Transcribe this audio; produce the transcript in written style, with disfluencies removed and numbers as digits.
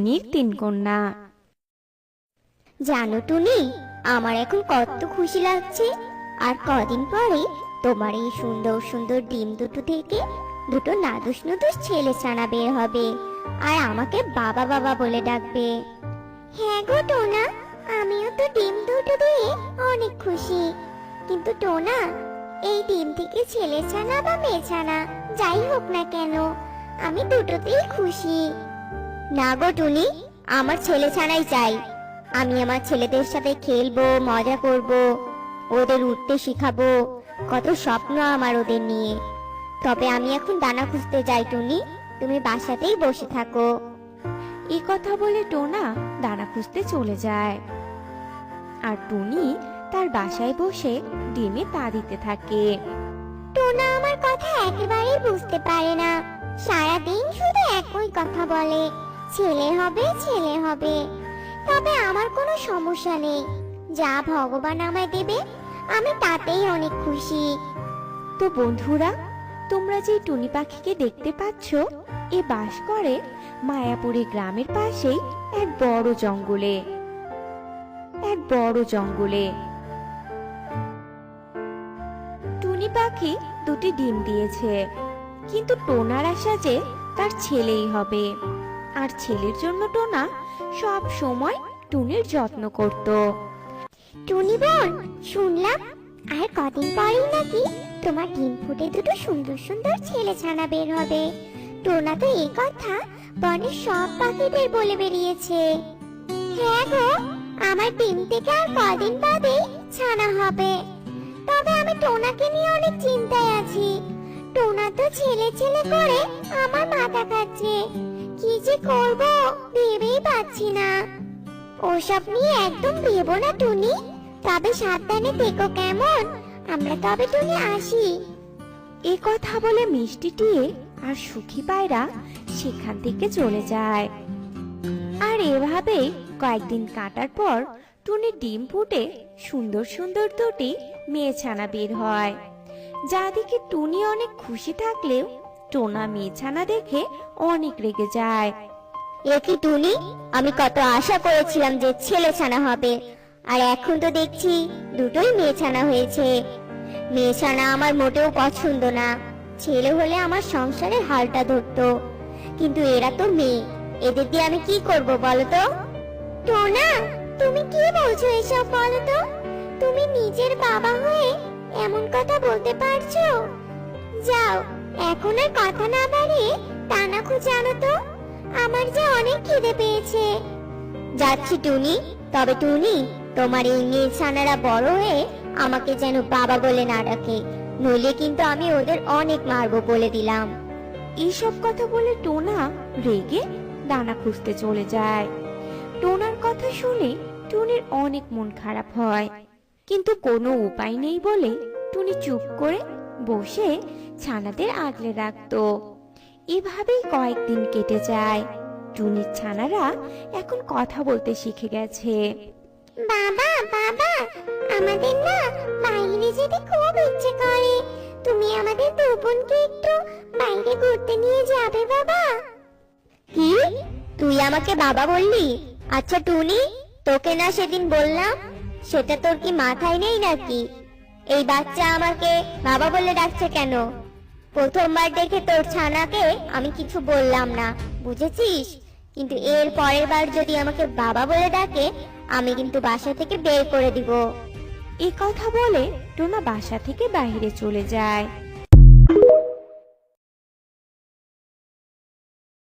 টুনির তিন কন্যা। জানো টুনি, আমার এখন কত খুশি লাগছে। আর কদিন পরে তোমার এই সুন্দর সুন্দর ডিম দুটো থেকে দুটো নাদুস নুদুস ছেলে ছানা বের হবে, আর আমাকে বাবা বাবা বলে ডাকবে। হ্যাঁ গো টোনা, আমিও তো ডিম দুটো দিয়ে অনেক খুশি। কিন্তু টোনা, এই ডিম থেকে ছেলে ছানা বা মেয়ে ছানা যাই হোক না কেন, আমি দুটোতেই খুশি। না গো টুনি, আমার ছেলে ছানাই চাই। আমি আমার ছেলেদের সাথে খেলবো, মজা করব, ওদের উঠতে শিখাবো। কত স্বপ্ন আমার ওদের নিয়ে। তবে আমি এখন দানা খুঁজতে যাই টুনি, তুমি বাসাতেই বসে থাকো। এই কথা বলে টোনা দানা খুঁজতে চলে যায়। আর টুনি তার বাসায় বসে ডিমে পা দিতে থাকে। টোনা আমার কথা একেবারেই বুঝতে পারে না। সারাদিন শুধু একই কথা বলে, ছেলে হবে ছেলে হবে। তবে আমার কোনো সমস্যা নেই, যা ভগবান আমায় দেবে আমি তাতেই অনেক খুশি। তো বন্ধুরা, তোমরা যে টুনি পাখিকে দেখতে পাচ্ছ, এ বাস করে মায়াপুরী গ্রামের পাশেই এক বড় জঙ্গলে। টুনি পাখি দুটি ডিম দিয়েছে, কিন্তু টোনার আশা যে তার ছেলেই হবে। আর ছেলের জন্য টোনা সব সময় টুনির যত্ন করত। টুনি বোন, শুনলাম আর কদিন পরেই নাকি তোমার ডিম ফুটে দুটো সুন্দর সুন্দর ছেলে ছানা বের হবে। টোনা তো এই কথা বনের সব পাখিদের বলে বেরিয়েছে। হ্যাঁ গো, আমার ডিম থেকে আর কদিন বাদে ছানা হবে। তবে আমি টোনাকে নিয়ে অনেক চিন্তায় আছি। টোনা তো ছেলে ছেলে করে আমার মাথা খাচ্ছে। কি যে করব ভেবেই পাচ্ছি না। ওসব নিয়ে একদম ভেবো না টুনি, তবে সাবধানে থেকো কেমন। আমরা তবে টুনি আসি। এ কথা বলে মিষ্টি টিয়ে আর সুখী পায়রা সেখান থেকে চলে যায়। আর এভাবেই কয়েকদিন কাটার পর টুনি ডিম ফুটে সুন্দর সুন্দর দুটি মেয়ে ছানা বের হয়। যা দেখে টুনি অনেক খুশি থাকলেও টোনা মেয়ে ছানা দেখে অনেক রেগে যায়। কি টুনি, আমি কত আশা করেছিলাম যে ছেলে ছানা হবে, আর এখন তো দেখছি দুটোই মেয়ে ছানা হয়েছে। মেয়ে ছানা আমার মোটেও পছন্দ না। ছেলে হলে আমার সংসারের হালটা ধরতো, কিন্তু এরা তো মেয়ে, এদের দিয়ে আমি কি করব বলো তো? টোনা, তুমি কি বলছো এসব বলো তো? তুমি নিজের বাবা হয়ে এমন কথা বলতে পারছো? যাও, এখন আর কথা না বাড়িয়ে দানা খুঁজে আনো তো, আমার যে অনেক খিদে পেয়েছে। যাচ্ছি টুনি। তবে টুনি, তোমার এই মেয়ে ছানারা বড় হয়ে আমাকে যেন বাবা বলে না ডাকে, নইলে কিন্তু আমি ওদের অনেক মারবো বলে দিলাম। এইসব কথা বলে টোনা রেগে দানা খুঁজতে চলে যায়। টোনার কথা শুনে টুনির অনেক মন খারাপ হয়, কিন্তু কোনো উপায় নেই বলে টুনি চুপ করে বসে ছানাদের আগলে রাখতো। এভাবেই কয়েকদিন কেটে যায়। টুনির ছানারা এখন কথা বলতে শিখে গেছে। বাবা বাবা, আমাদের না বাইরে যেতে খুব ইচ্ছে করে। তুমি আমাদের দু বোনকে একটু বাইরে ঘুরতে নিয়ে যাবে বাবা? কি, তুই আমাকে বাবা বললি? আচ্ছা টুনি, তোকে না সেদিন বললাম, সেটা তোর কি মাথায় নেই নাকি? এই বাচ্চা আমাকে বাবা বলে ডাকছে কেন? প্রথমবার দেখে তোর ছানাকে আমি কিছু বললাম না, বুঝেছিস? কিন্তু এর পরের বার যদি আমাকে বাবা বলে ডাকে, আমি কিন্তু বাসা থেকে বের করে দিব। এ কথা বলে টোনা বাসা থেকে বাইরে চলে যায়।